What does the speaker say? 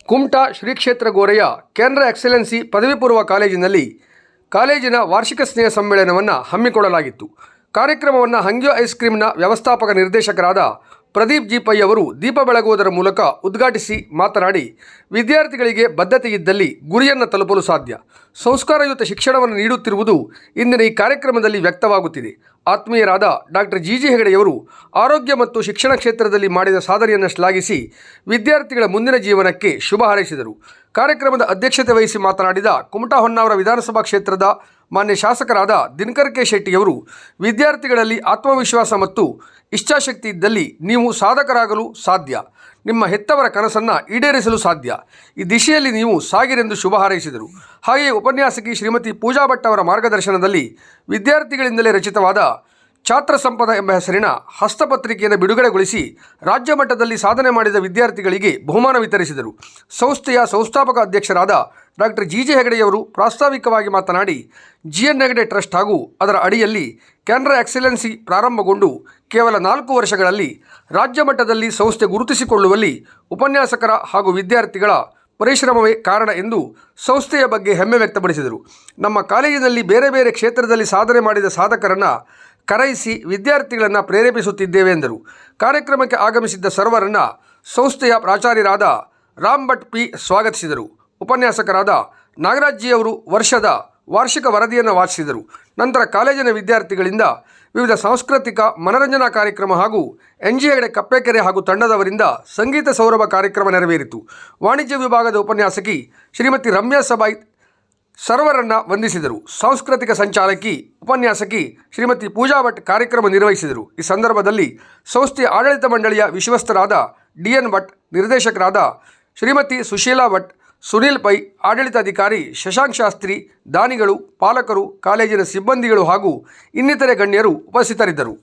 ಕುಮಟಾ ಶ್ರೀ ಕ್ಷೇತ್ರ ಗೋರೆಯ ಕೇಂದ್ರ ಎಕ್ಸಲೆನ್ಸಿ ಪದವಿ ಪೂರ್ವ ಕಾಲೇಜಿನಲ್ಲಿ ಕಾಲೇಜಿನ ವಾರ್ಷಿಕ ಸ್ನೇಹ ಸಮ್ಮೇಳನವನ್ನು ಹಮ್ಮಿಕೊಳ್ಳಲಾಗಿತ್ತು. ಕಾರ್ಯಕ್ರಮವನ್ನು ಹಂಗ್ಯೋ ಐಸ್ ಕ್ರೀಮ್ನ ವ್ಯವಸ್ಥಾಪಕ ನಿರ್ದೇಶಕರಾದ ಪ್ರದೀಪ್ ಜಿ ಪೈ ಅವರು ದೀಪ ಬೆಳಗುವುದರ ಮೂಲಕ ಉದ್ಘಾಟಿಸಿ ಮಾತನಾಡಿ, ವಿದ್ಯಾರ್ಥಿಗಳಿಗೆ ಬದ್ಧತೆ ಇದ್ದಲ್ಲಿ ಗುರಿಯನ್ನು ತಲುಪಲು ಸಾಧ್ಯ. ಸಂಸ್ಕಾರಯುತ ಶಿಕ್ಷಣವನ್ನು ನೀಡುತ್ತಿರುವುದು ಇಂದಿನ ಈ ಕಾರ್ಯಕ್ರಮದಲ್ಲಿ ವ್ಯಕ್ತವಾಗುತ್ತಿದೆ. ಆತ್ಮೀಯರಾದ ಡಾಕ್ಟರ್ ಜಿ ಹೆಗಡೆಯವರು ಆರೋಗ್ಯ ಮತ್ತು ಶಿಕ್ಷಣ ಕ್ಷೇತ್ರದಲ್ಲಿ ಮಾಡಿದ ಸಾಧನೆಯನ್ನು ಶ್ಲಾಘಿಸಿ ವಿದ್ಯಾರ್ಥಿಗಳ ಮುಂದಿನ ಜೀವನಕ್ಕೆ ಶುಭ ಹಾರೈಸಿದರು. ಕಾರ್ಯಕ್ರಮದ ಅಧ್ಯಕ್ಷತೆ ವಹಿಸಿ ಮಾತನಾಡಿದ ಕುಮಟಾ ಹೊನ್ನಾವರ ವಿಧಾನಸಭಾ ಕ್ಷೇತ್ರದ ಮಾನ್ಯ ಶಾಸಕರಾದ ದಿನಕರ್ ಕೆ ಶೆಟ್ಟಿಯವರು, ವಿದ್ಯಾರ್ಥಿಗಳಲ್ಲಿ ಆತ್ಮವಿಶ್ವಾಸ ಮತ್ತು ಇಚ್ಛಾಶಕ್ತಿ ಇದ್ದಲ್ಲಿ ನೀವು ಸಾಧಕರಾಗಲು ಸಾಧ್ಯ, ನಿಮ್ಮ ಹೆತ್ತವರ ಕನಸನ್ನು ಈಡೇರಿಸಲು ಸಾಧ್ಯ. ಈ ದಿಶೆಯಲ್ಲಿ ನೀವು ಸಾಗಿರೆಂದು ಶುಭ ಹಾರೈಸಿದರು. ಹಾಗೆಯೇ ಉಪನ್ಯಾಸಕಿ ಶ್ರೀಮತಿ ಪೂಜಾ ಭಟ್ ಅವರ ಮಾರ್ಗದರ್ಶನದಲ್ಲಿ ವಿದ್ಯಾರ್ಥಿಗಳಿಂದಲೇ ರಚಿತವಾದ ಛಾತ್ರ ಸಂಪದ ಎಂಬ ಹೆಸರಿನ ಹಸ್ತಪತ್ರಿಕೆಯನ್ನು ಬಿಡುಗಡೆಗೊಳಿಸಿ ರಾಜ್ಯ ಮಟ್ಟದಲ್ಲಿ ಸಾಧನೆ ಮಾಡಿದ ವಿದ್ಯಾರ್ಥಿಗಳಿಗೆ ಬಹುಮಾನ ವಿತರಿಸಿದರು. ಸಂಸ್ಥೆಯ ಸಂಸ್ಥಾಪಕ ಅಧ್ಯಕ್ಷರಾದ ಡಾಕ್ಟರ್ ಜಿ ಹೆಗಡೆಯವರು ಪ್ರಾಸ್ತಾವಿಕವಾಗಿ ಮಾತನಾಡಿ, GN ಹೆಗಡೆ ಟ್ರಸ್ಟ್ ಹಾಗೂ ಅದರ ಅಡಿಯಲ್ಲಿ ಕೇಂದ್ರ ಎಕ್ಸಲೆನ್ಸಿ ಪ್ರಾರಂಭಗೊಂಡು ಕೇವಲ 4 ವರ್ಷಗಳಲ್ಲಿ ರಾಜ್ಯ ಮಟ್ಟದಲ್ಲಿ ಸಂಸ್ಥೆ ಗುರುತಿಸಿಕೊಳ್ಳುವಲ್ಲಿ ಉಪನ್ಯಾಸಕರ ಹಾಗೂ ವಿದ್ಯಾರ್ಥಿಗಳ ಪರಿಶ್ರಮವೇ ಕಾರಣ ಎಂದು ಸಂಸ್ಥೆಯ ಬಗ್ಗೆ ಹೆಮ್ಮೆ ವ್ಯಕ್ತಪಡಿಸಿದರು. ನಮ್ಮ ಕಾಲೇಜಿನಲ್ಲಿ ಬೇರೆ ಬೇರೆ ಕ್ಷೇತ್ರದಲ್ಲಿ ಸಾಧನೆ ಮಾಡಿದ ಸಾಧಕರನ್ನು ಕರೆಯಿಸಿ ವಿದ್ಯಾರ್ಥಿಗಳನ್ನು ಪ್ರೇರೇಪಿಸುತ್ತಿದ್ದೇವೆ ಎಂದರು. ಕಾರ್ಯಕ್ರಮಕ್ಕೆ ಆಗಮಿಸಿದ್ದ ಸರ್ವರನ್ನು ಸಂಸ್ಥೆಯ ಪ್ರಾಚಾರ್ಯರಾದ ರಾಮ್ ಭಟ್ ಪಿ ಸ್ವಾಗತಿಸಿದರು. ಉಪನ್ಯಾಸಕರಾದ ನಾಗರಾಜ್ಜಿಯವರು ವರ್ಷದ ವಾರ್ಷಿಕ ವರದಿಯನ್ನು ವಾಚಿಸಿದರು. ನಂತರ ಕಾಲೇಜಿನ ವಿದ್ಯಾರ್ಥಿಗಳಿಂದ ವಿವಿಧ ಸಾಂಸ್ಕೃತಿಕ ಮನರಂಜನಾ ಕಾರ್ಯಕ್ರಮ ಹಾಗೂ NG ಹೆಗಡೆ ಕಪ್ಪೆಕೆರೆ ಹಾಗೂ ತಂಡದವರಿಂದ ಸಂಗೀತ ಸೌರಭ ಕಾರ್ಯಕ್ರಮ ನೆರವೇರಿತು. ವಾಣಿಜ್ಯ ವಿಭಾಗದ ಉಪನ್ಯಾಸಕಿ ಶ್ರೀಮತಿ ರಮ್ಯಾ ಸಬಾಯ್ ಸರ್ವರನ್ನು ವಂದಿಸಿದರು. ಸಾಂಸ್ಕೃತಿಕ ಸಂಚಾಲಕಿ ಉಪನ್ಯಾಸಕಿ ಶ್ರೀಮತಿ ಪೂಜಾ ಭಟ್ ಕಾರ್ಯಕ್ರಮ ನಿರ್ವಹಿಸಿದರು. ಈ ಸಂದರ್ಭದಲ್ಲಿ ಸಂಸ್ಥೆಯ ಆಡಳಿತ ಮಂಡಳಿಯ ವಿಶ್ವಸ್ತರಾದ DN ಭಟ್, ನಿರ್ದೇಶಕರಾದ ಶ್ರೀಮತಿ ಸುಶೀಲಾ ಭಟ್, ಸುನೀಲ್ ಪೈ, ಆಡಳಿತಾಧಿಕಾರಿ ಶಶಾಂಕ್ ಶಾಸ್ತ್ರಿ, ದಾನಿಗಳು, ಪಾಲಕರು, ಕಾಲೇಜಿನ ಸಿಬ್ಬಂದಿಗಳು ಹಾಗೂ ಇನ್ನಿತರೆ ಗಣ್ಯರು ಉಪಸ್ಥಿತರಿದ್ದರು.